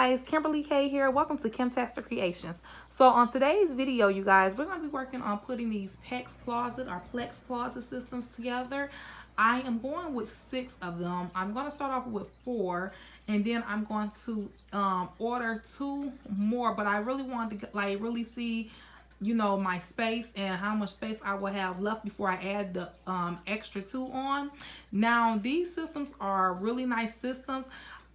guys, Kimberly K here. Welcome to Fantasticks Creations. So on today's video, you guys, we're going to be working on putting these PEX closet or Plex closet systems together. I am going with 6 of them. I'm going to start off with 4, and then I'm going to order 2 more. But I really wanted to really see, you know, my space and how much space I will have left before I add the extra 2 on. Now these systems are really nice systems.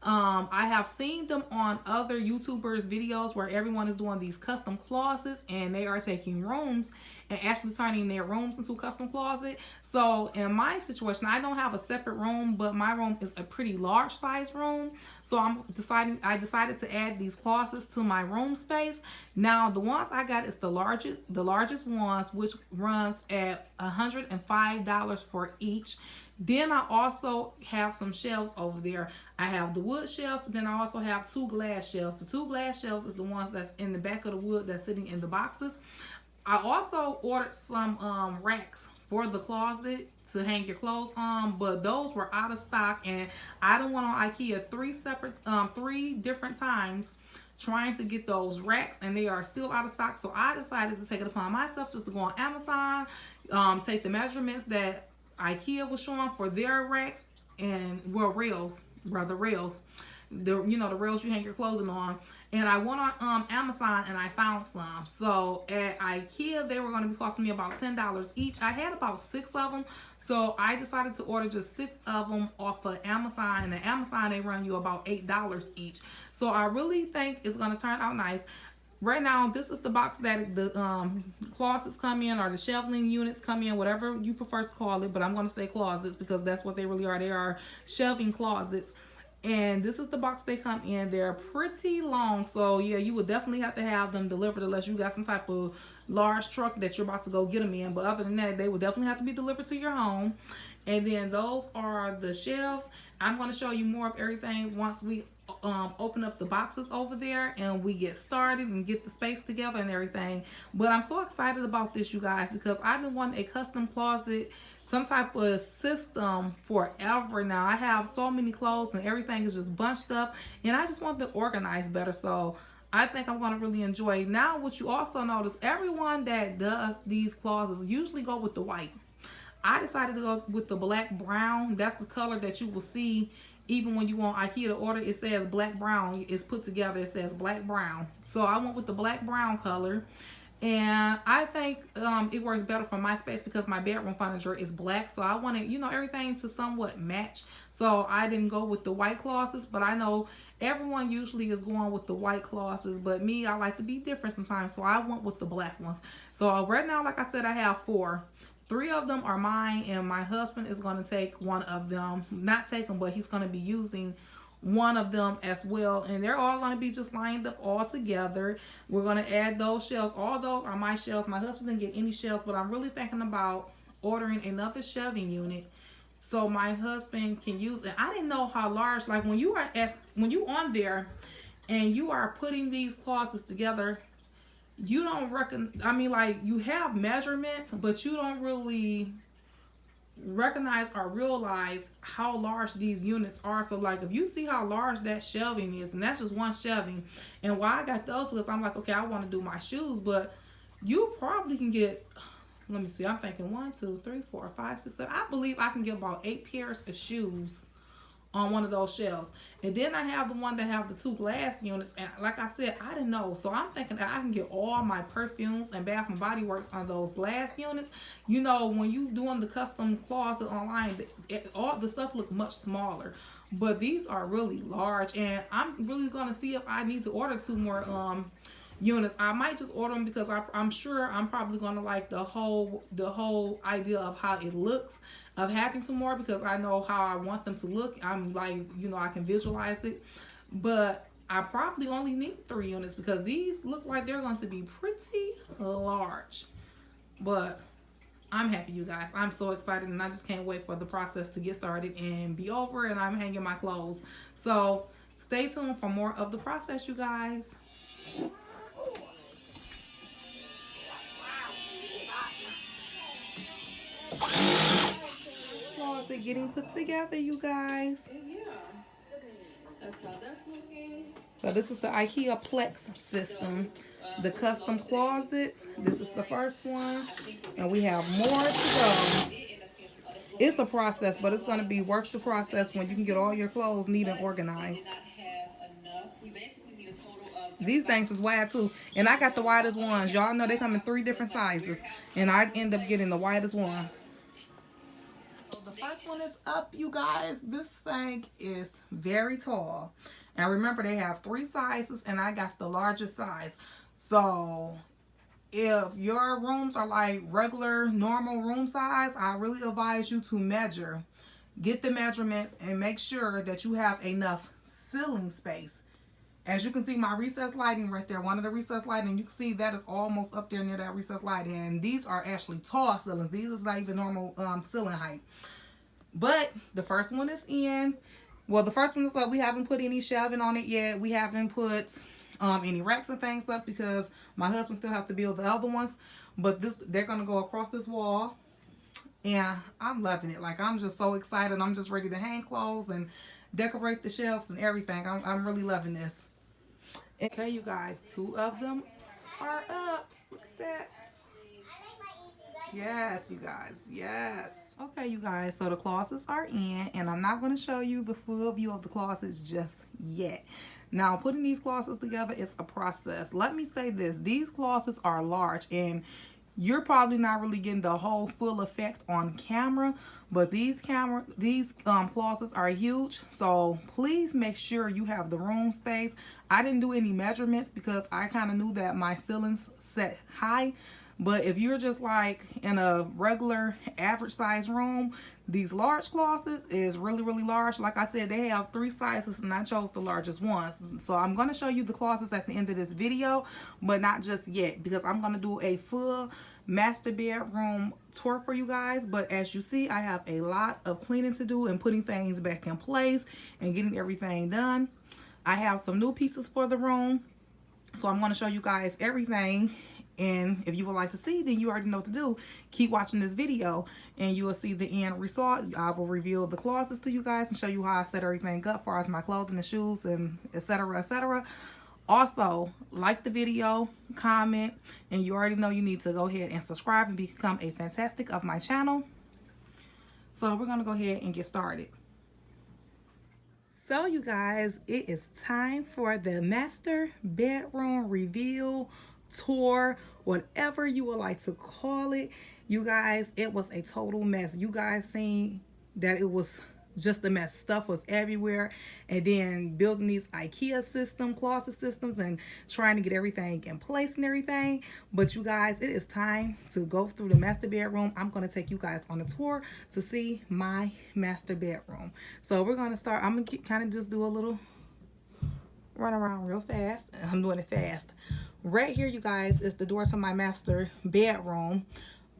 I have seen them on other YouTubers videos where everyone is doing these custom closets and they are taking rooms and actually turning their rooms into a custom closet. So in my situation, I don't have a separate room, but my room is a pretty large size room. So I decided to add these closets to my room space. Now the ones I got is the largest ones, which runs at $105 for each. Then I also have some shelves over there. I have the wood shelves, then I also have 2 glass shelves. The 2 glass shelves is the ones that's in the back of the wood that's sitting in the boxes. I also ordered some racks for the closet to hang your clothes on, but those were out of stock, and I done went on Ikea 3 different times trying to get those racks, and they are still out of stock. So I decided to take it upon myself just to go on Amazon, take the measurements that Ikea was showing for their racks and rails, the rails you hang your clothing on. And I went on Amazon and I found some. So at Ikea they were going to be costing me about $10 each. I had about 6 of them, so I decided to order just 6 of them off of Amazon. And at Amazon they run you about $8 each. So I really think it's going to turn out nice. Right now, this is the box that the closets come in, or the shelving units come in, whatever you prefer to call it. But I'm going to say closets because that's what they really are. They are shelving closets. And this is the box they come in. They're pretty long. So, yeah, you would definitely have to have them delivered unless you got some type of large truck that you're about to go get them in. But other than that, they would definitely have to be delivered to your home. And then those are the shelves. I'm going to show you more of everything once we open up the boxes over there and we get started and get the space together and everything. But I'm so excited about this, you guys, because I've been wanting a custom closet, some type of system forever now. I have so many clothes and everything is just bunched up, and I just want to organize better. So I think I'm going to really enjoy. Now, what you also notice, everyone that does these closets usually go with the white. I decided to go with the black brown. That's the color that you will see even when you go on Ikea to order. It says black brown. It's put together. It says black brown. So I went with the black brown color. And I think it works better for my space because my bedroom furniture is black. So I wanted, you know, everything to somewhat match. So I didn't go with the white closets. But I know everyone usually is going with the white closets. But me, I like to be different sometimes. So I went with the black ones. So right now, like I said, I have 4. 3 of them are mine, and my husband is going to take one of them. Not take them, but he's going to be using one of them as well. And they're all going to be just lined up all together. We're going to add those shelves. All those are my shelves. My husband didn't get any shelves, but I'm really thinking about ordering another shelving unit so my husband can use it. I didn't know how large, like when you on there and you are putting these closets together, you don't like you have measurements, but you don't really recognize or realize how large these units are. So like if you see how large that shelving is, and that's just one shelving, and why I got those because I'm like, okay, I want to do my shoes, but you probably can get, let me see, I'm thinking 1, 2, 3, 4, 5, 6, 7. I believe I can get about 8 pairs of shoes on one of those shelves. And then I have the one that have the 2 glass units, and like I said, I didn't know, so I'm thinking that I can get all my perfumes and Bath and Body Works on those glass units. You know, when you doing the custom closet online, all the stuff look much smaller, but these are really large, and I'm really gonna see if I need to order 2 more units. I might just order them because I'm sure I'm probably gonna like the whole idea of how it looks of having 2 more, because I know how I want them to look. I'm like, you know, I can visualize it, but I probably only need 3 units because these look like they're going to be pretty large. But I'm happy, you guys. I'm so excited, and I just can't wait for the process to get started and be over, and I'm hanging my clothes. So stay tuned for more of the process, you guys. Closet getting put together, you guys. Yeah. That's how So this is the Ikea Plex system. The custom closets. This is the first one. And we have more to go. It's a process, but it's going to be worth the process when you can get all your clothes neat and organized. These things is wide too. And I got the widest ones. Y'all know they come in 3 different sizes. And I end up getting the widest ones. So the first one is up, you guys. This thing is very tall. And remember, they have 3 sizes, and I got the largest size. So if your rooms are like regular, normal room size, I really advise you to measure. Get the measurements and make sure that you have enough ceiling space. As you can see, my recessed lighting right there, one of the recessed lighting, you can see that is almost up there near that recessed lighting. And these are actually tall ceilings. These is not even normal ceiling height. But the first one is in. Well, the first one is up. We haven't put any shelving on it yet. We haven't put any racks and things up because my husband still have to build the other ones. But they're going to go across this wall. And I'm loving it. Like, I'm just so excited. I'm just ready to hang clothes and decorate the shelves and everything. I'm really loving this. Okay, you guys, 2 of them are up. Look at that. Yes, you guys. Yes. Okay, you guys, so the closets are in, and I'm not going to show you the full view of the closets just yet. Now, putting these closets together is a process. Let me say this. These closets are large, and you're probably not really getting the whole full effect on camera, but these closets are huge. So please make sure you have the room space. I didn't do any measurements because I kind of knew that my ceilings set high. But if you're just like in a regular average size room, these large closets is really, really large. Like I said, they have 3 sizes and I chose the largest ones. So I'm going to show you the closets at the end of this video, but not just yet because I'm going to do a full master bedroom tour for you guys. But as you see, I have a lot of cleaning to do and putting things back in place and getting everything done. I have some new pieces for the room. So I'm going to show you guys everything. And if you would like to see, then you already know what to do. Keep watching this video and you will see the end result. I will reveal the closets to you guys and show you how I set everything up as far as my clothing and shoes and etc. etc. Also, like the video, comment, and you already know you need to go ahead and subscribe and become a Fantastic of my channel. So we're going to go ahead and get started. So you guys, it is time for the master bedroom reveal, tour, whatever you would like to call it. You guys, it was a total mess. You guys seen that it was just a mess. Stuff was everywhere, and then building these IKEA closet systems and trying to get everything in place and everything. But you guys, it is time to go through the master bedroom. I'm going to take you guys on a tour to see my master bedroom. So we're going to start. I'm going to kind of just do a little run around real fast. I'm doing it fast. Right here, you guys, is the door to my master bedroom.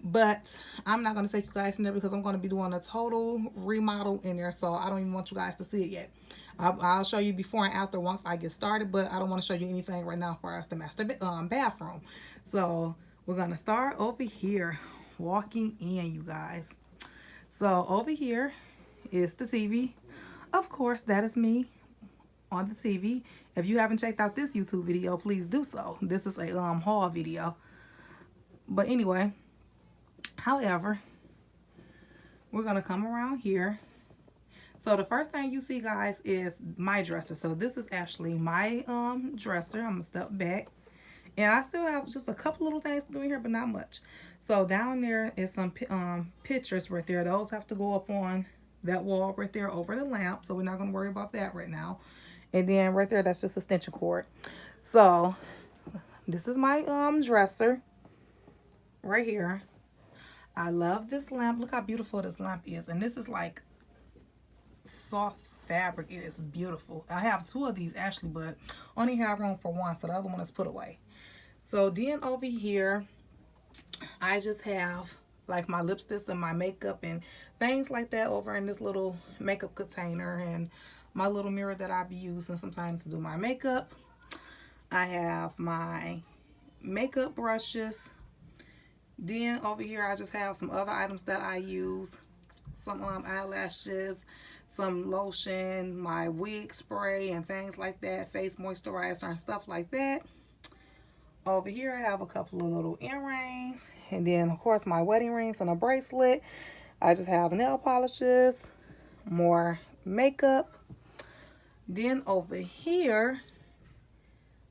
But I'm not going to take you guys in there because I'm going to be doing a total remodel in there. So I don't even want you guys to see it yet. I'll show you before and after once I get started. But I don't want to show you anything right now for us, the master bathroom. So we're going to start over here, walking in, you guys. So over here is the TV. Of course, that is me on the TV. If you haven't checked out this YouTube video, please do so. This is a haul video. But anyway, however, we're gonna come around here. So the first thing you see, guys, is my dresser. So this is actually my dresser. I'm gonna step back, and I still have just a couple little things to do here, but not much. So down there is some pictures right there. Those have to go up on that wall right there over the lamp. So we're not gonna worry about that right now. And then right there, that's just a extension cord. So this is my dresser right here. I love this lamp. Look how beautiful this lamp is. And this is like soft fabric. It is beautiful. I have 2 of these actually, but only have room for 1. So the other one is put away. So then over here, I just have like my lipsticks and my makeup and things like that over in this little makeup container, and my little mirror that I be using sometimes to do my makeup. I have my makeup brushes. Then over here I just have some other items that I use. Some eyelashes, some lotion, my wig spray and things like that, face moisturizer and stuff like that. Over here I have a couple of little earrings, and then of course my wedding rings and a bracelet. I just have nail polishes, more makeup. Then over here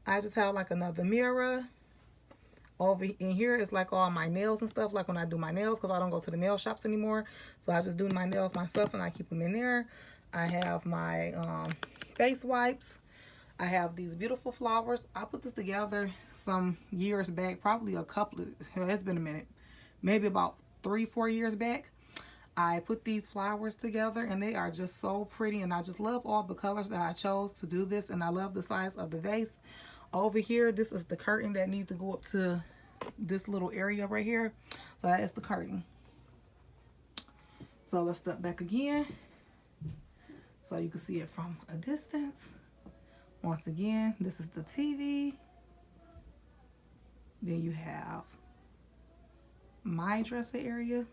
I just have like another mirror. Over in here is like all my nails and stuff, like when I do my nails, because I don't go to the nail shops anymore, so I just do my nails myself and I keep them in there. I have my face wipes. I have these beautiful flowers. I put this together some years back, probably a couple of, it's been a minute, maybe about 3-4 years back. I put these flowers together and they are just so pretty, and I just love all the colors that I chose to do this, and I love the size of the vase. Over here, this is the curtain that needs to go up to this little area right here. So that is the curtain. So let's step back again so you can see it from a distance. Once again, this is the TV. Then you have my dresser area.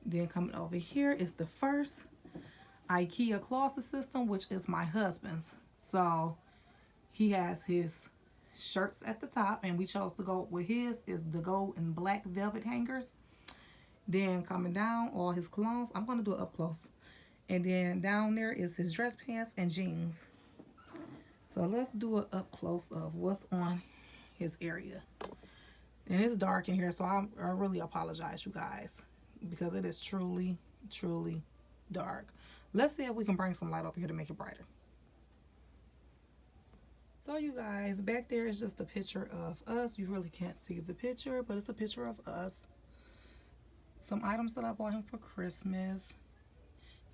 Then coming over here is the first Ikea closet system, which is my husband's. So he has his shirts at the top, and we chose to go with his is the gold and black velvet hangers. Then coming down, all his colognes. I'm going to do it up close. And then down there is his dress pants and jeans. So let's do it up close of what's on his area. And it's dark in here, so I really apologize, you guys, because it is truly, truly dark. Let's see if we can bring some light over here to make it brighter. So you guys, back there is just a picture of us. You really can't see the picture, but it's a picture of us. Some items that I bought him for Christmas.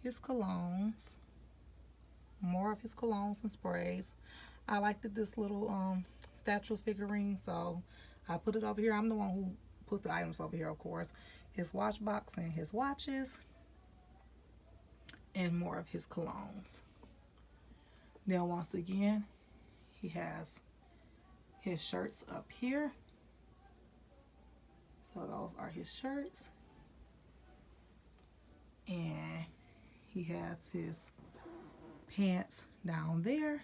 His colognes. More of his colognes and sprays. I liked this little statue figurine, so I put it over here. I'm the one who put the items over here, of course. His watch box and his watches. And more of his colognes. Then once again, he has his shirts up here. So those are his shirts. And he has his pants down there.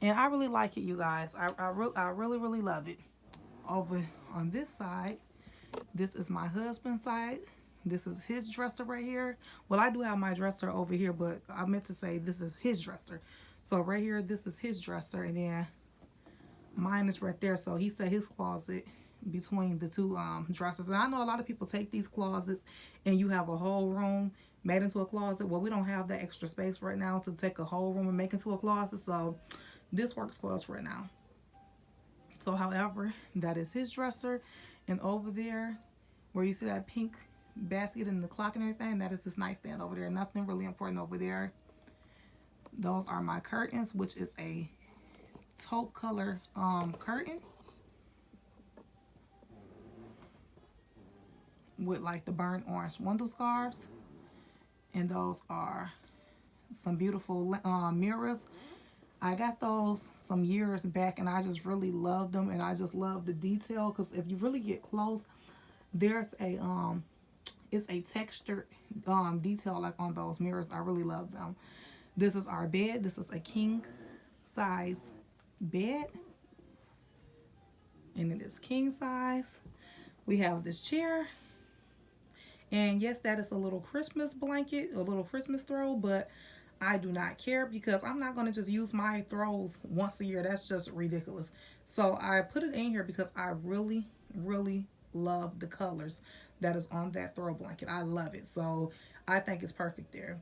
And I really like it, you guys. I really love it. Over on this side, this is my husband's side. This is his dresser right here. Well, I do have my dresser over here, but I meant to say this is his dresser. So right here, this is his dresser, and then mine is right there. So he set his closet between the two dressers. And I know a lot of people take these closets and you have a whole room made into a closet. Well, we don't have that extra space right now to take a whole room and make into a closet. So this works for us right now. So however, that is his dresser. And over there, where you see that pink basket and the clock and everything, that is his nightstand over there. Nothing really important over there. Those are my curtains, which is a taupe color curtain with like the burnt orange window scarves. And those are some beautiful mirrors. I got those some years back and I just really loved them, and I just love the detail, because if you really get close, there's a it's a textured detail like on those mirrors. I really love them. This is our bed. This is a king size bed, and it is king size. We have this chair, and yes, that is a little Christmas blanket, a little Christmas throw, but I do not care because I'm not going to just use my throws once a year. That's just ridiculous. So I put it in here because I really love the colors that is on that throw blanket. I love it. So I think it's perfect there.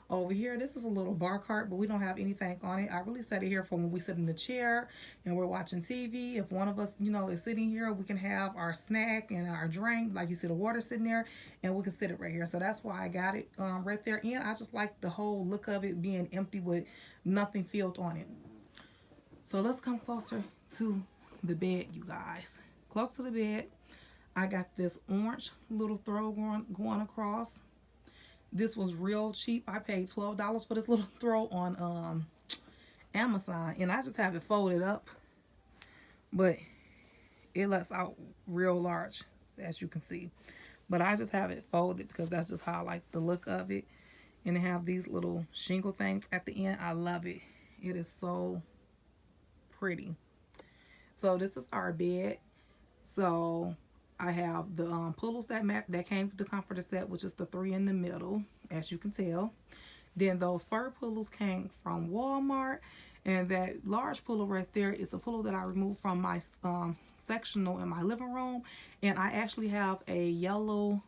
Over here, this is a little bar cart, but we don't have anything on it. I really set it here for when we sit in the chair and we're watching TV. If one of us, you know, is sitting here, we can have our snack and our drink. Like you see the water sitting there, and we can sit it right here. So that's why I got it right there. And I just like the whole look of it being empty with nothing filled on it. So let's come closer to the bed, you guys. Close to the bed, I got this orange little throw going across. This was real cheap. I paid $12 for this little throw on Amazon, and I just have it folded up, but it lets out real large, as you can see. but I just have it folded because that's just how I like the look of it. And they have these little shingle things at the end. I love it. It is so pretty. So this is our bed. So I have the pillows that came with the comforter set, which is the 3 in the middle, as you can tell. Then those fur pillows came from Walmart, and that large pillow right there is a pillow that I removed from my sectional in my living room. And I actually have a yellow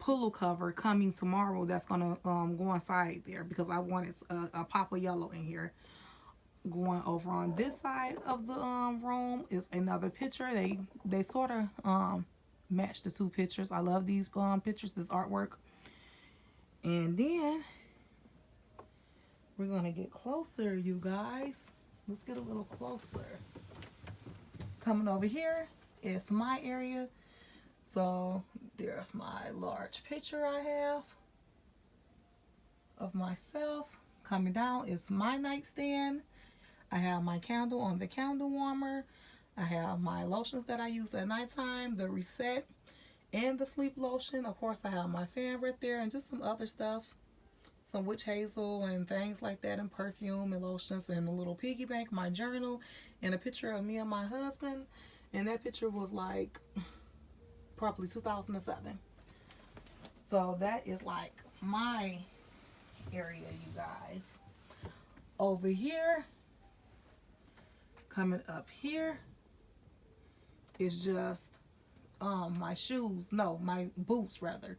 pillow cover coming tomorrow that's gonna go inside there because I wanted a pop of yellow in here. Going over on this side of the room is another picture. They sort of match the two pictures. I love these pictures, this artwork. And then we're gonna get closer, you guys. Let's get a little closer. Coming over here is my area. So there's my large picture I have of myself. Coming down is my nightstand. I have my candle on the candle warmer. I have my lotions that I use at nighttime, the Reset and the sleep lotion. Of course, I have my fan right there and just some other stuff. Some witch hazel and things like that, and perfume and lotions, and a little piggy bank, my journal, and a picture of me and my husband. And that picture was like probably 2007. So that is like my area, you guys. Over here, coming up here is just my shoes. No, my boots rather.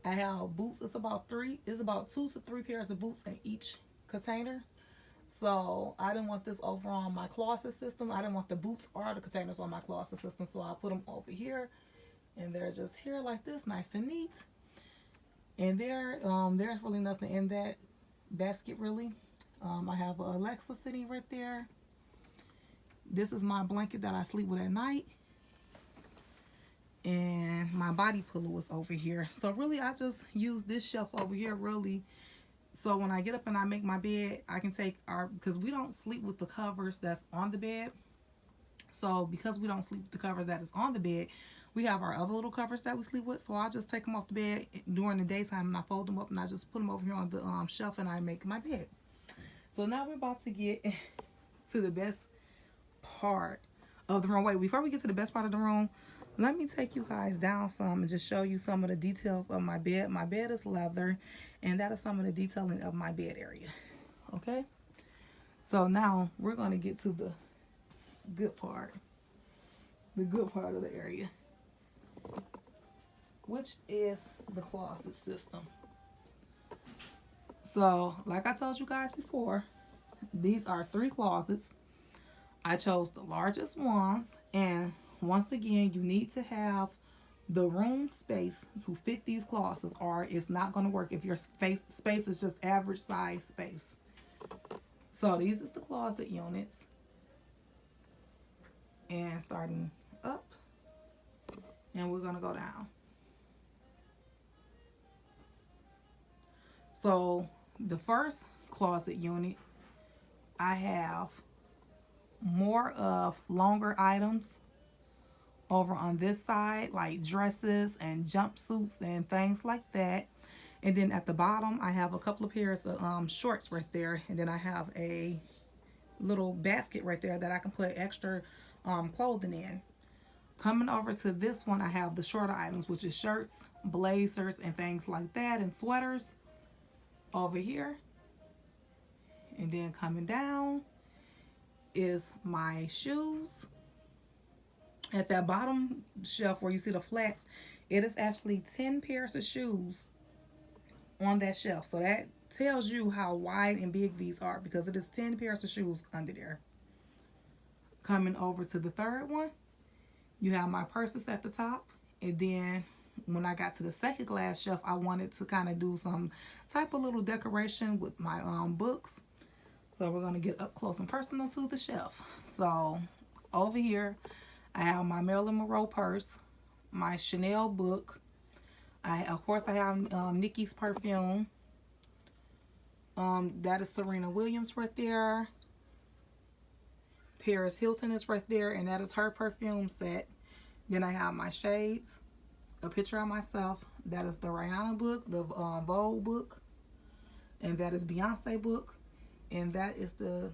I have boots. It's about 2 to 3 pairs of boots in each container. So I didn't want this over on my closet system. I didn't want the boots or the containers on my closet system. So I put them over here, and they're just here like this, nice and neat. And there's really nothing in that basket really. I have an Alexa sitting right there. This is my blanket that I sleep with at night. And my body pillow is over here. So really I just use this shelf over here really. So when I get up and I make my bed, I can take because we don't sleep with the covers that's on the bed. So because we don't sleep with the covers that is on the bed, we have our other little covers that we sleep with. So I just take them off the bed during the daytime and I fold them up and I just put them over here on the shelf and I make my bed. So now we're about to get to the best part of the room. Wait, before we get to the best part of the room, let me take you guys down some and just show you some of the details of my bed. My bed is leather, and that is some of the detailing of my bed area. Okay? So now we're going to get to the good part. The good part of the area, which is the closet system. So, like I told you guys before, these are 3 closets. I chose the largest ones, and once again, you need to have the room space to fit these closets, or it's not going to work if your space is just average size space. So these is the closet units, and starting up, and we're going to go down. So the first closet unit, I have more of longer items over on this side, like dresses and jumpsuits and things like that. And then at the bottom, I have a couple of pairs of shorts right there. And then I have a little basket right there that I can put extra clothing in. Coming over to this one, I have the shorter items, which is shirts, blazers, and things like that, and sweaters over here. And then coming down is my shoes. At that bottom shelf where you see the flats, it is actually 10 pairs of shoes on that shelf. So that tells you how wide and big these are, because it is 10 pairs of shoes under there. Coming over to the third one, you have my purses at the top. And then when I got to the second glass shelf, I wanted to kind of do some type of little decoration with my books. So we're going to get up close and personal to the shelf. So over here, I have my Marilyn Monroe purse, my Chanel book. Of course, I have Nikki's perfume. That is Serena Williams right there. Paris Hilton is right there, and that is her perfume set. Then I have my shades a picture of myself. That is the Rihanna book, the Vogue book, and that is Beyonce book, and that is the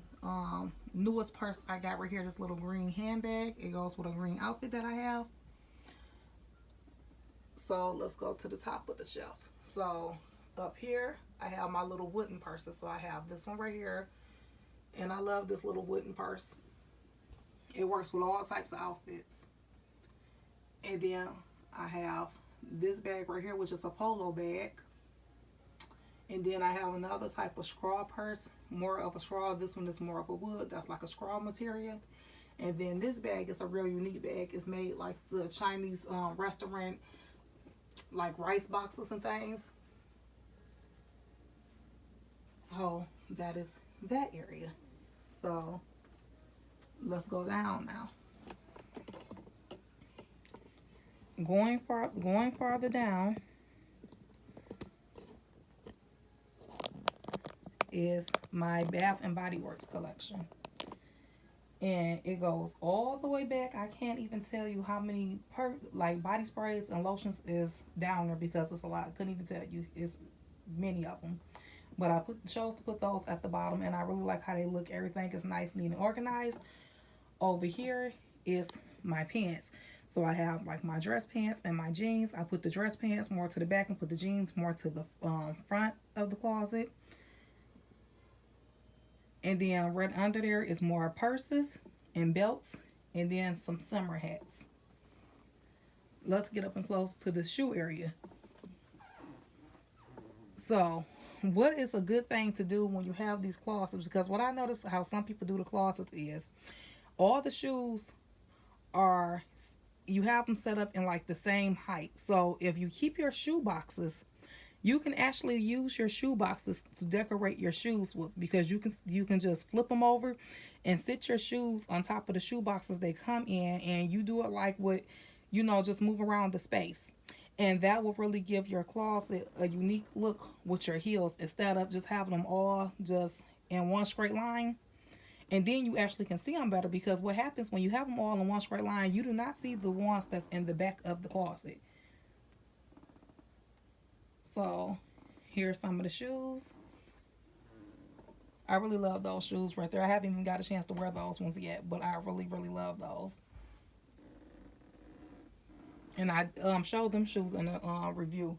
newest purse I got right here. This little green handbag. It goes with a green outfit that I have. So let's go to the top of the shelf. So up here I have my little wooden purses. So I have this one right here, and I love this little wooden purse. It works with all types of outfits. And then I have this bag right here, which is a polo bag. And then I have another type of straw purse, more of a straw. This one is more of a wood. That's like a straw material. And then this bag is a real unique bag. It's made like the Chinese restaurant, like rice boxes and things. So that is that area. So let's go down now. Going farther down is my Bath and Body Works collection, and it goes all the way back. I can't even tell you how many like body sprays and lotions is down there because it's a lot. I couldn't even tell you. It's many of them, but I chose to put those at the bottom, and I really like how they look. Everything is nice, neat, and organized. Over here is my pants. So I have like my dress pants and my jeans. I put the dress pants more to the back and put the jeans more to the front of the closet. And then right under there is more purses and belts, and then some summer hats. Let's get up and close to the shoe area. So what is a good thing to do when you have these closets? Because what I notice how some people do the closet is all the shoes are, you have them set up in like the same height. So if you keep your shoe boxes, you can actually use your shoe boxes to decorate your shoes with, because you can just flip them over and sit your shoes on top of the shoe boxes they come in, and you do it like with, just move around the space. And that will really give your closet a unique look with your heels, instead of just having them all just in one straight line. And then you actually can see them better, because what happens when you have them all in one straight line, you do not see the ones that's in the back of the closet. So here's some of the shoes. I really love those shoes right there. I haven't even got a chance to wear those ones yet, but I really, really love those. And I showed them shoes in a review.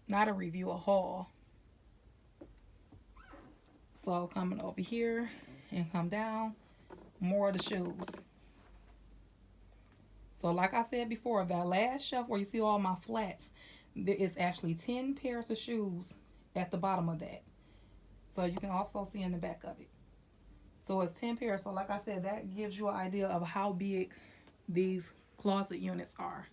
Not a review, a haul. So coming over here and come down, more of the shoes. So like I said before, that last shelf where you see all my flats, there is actually 10 pairs of shoes at the bottom of that. So you can also see in the back of it. So it's 10 pairs. So like I said, that gives you an idea of how big these closet units are.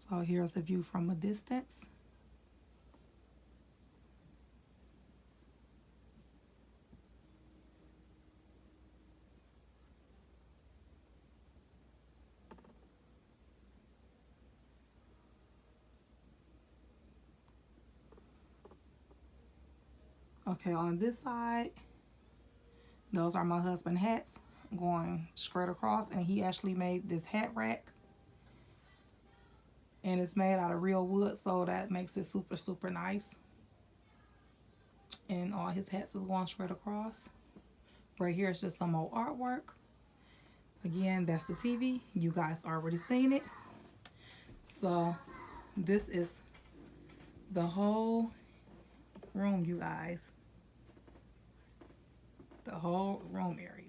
So here's a view from a distance. Okay, on this side, those are my husband's hats going straight across, and he actually made this hat rack. And it's made out of real wood, so that makes it super, super nice. And all his hats is going straight across. Right here is just some old artwork. Again, that's the TV. You guys already seen it. So this is the whole room, you guys. The whole room area.